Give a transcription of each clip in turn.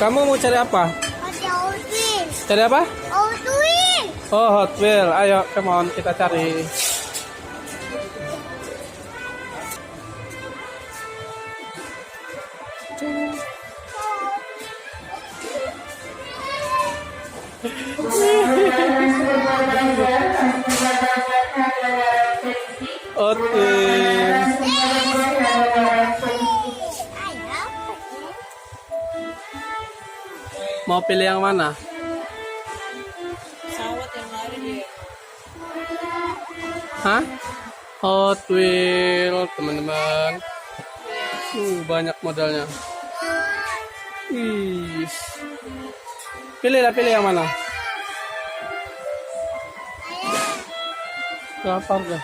Kamu mau cari apa? Ada Hot Wheels. Cari apa? Hot Wheels. Oh, Hot Wheels. Ayo, come on, kita cari. Hot Wheels. Mau pilih yang mana? Pesawat yang lari dia. Hah? Hot Wheels, teman-teman. Banyak modelnya. Ih. Pilih yang mana? Berapa harga?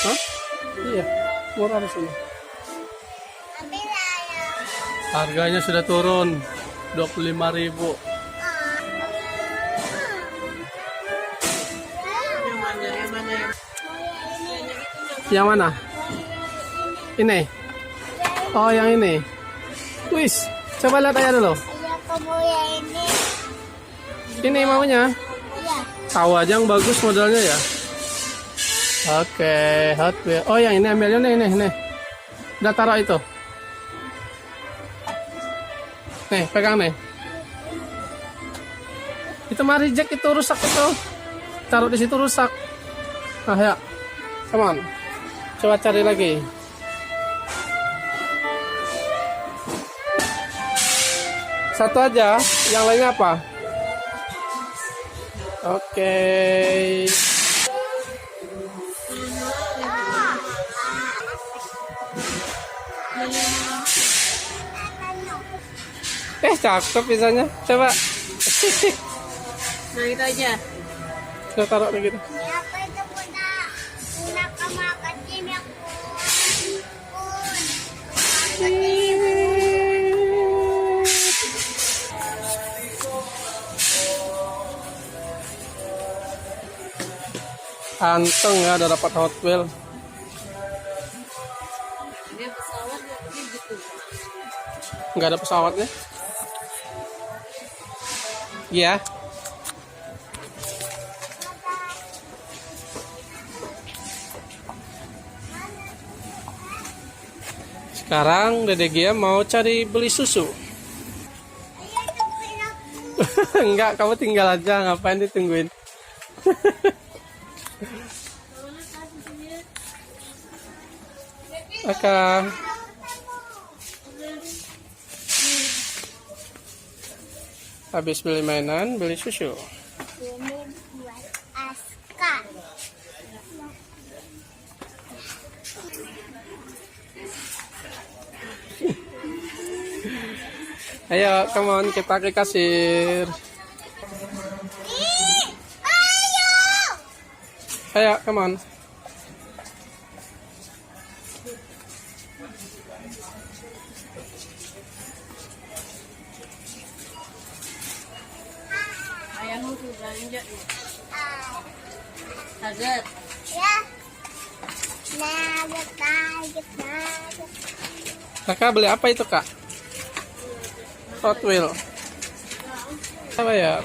Hah? Iya, murah di sini. Harganya sudah turun 25.000. Yang mana? Yang mana? Yang mana? Ini. Oh, yang ini. Wis, coba lihat aja dulu. Ayah kamu yang ini. Ini maunya. Iya. Tahu aja yang bagus modelnya ya. Oke, Hot Wheels. Oh, yang ini ambilnya nih. Udah taruh itu. Nih, pegang nih. Itu mah reject, itu rusak itu. Taruh di situ rusak. Nah, ya. Come on. Coba cari lagi. Satu aja, yang lainnya apa? Oke. Cakep pisahnya. Coba. Nah itu aja. Kita taruh kayak gitu. Ini apa itu punya kemakan ini aku. Anteng ya, udah dapat Hot Wheels. Dia pesawat dia gitu. Nggak ada pesawatnya. Iya. Sekarang Dede Gia mau cari beli susu. Ayah tungguin aku. Enggak, kamu tinggal aja, ngapain ditungguin. Oke. Habis beli mainan, beli susu. Ini buat Aska. Ayo, come on, kita ke kasir. Ayo. Ayo, come on. Ayahmu tuh belanja nih. Target. Ya. Nugget. Kakak beli apa itu, Kak? Hot Wheels. Apa ya?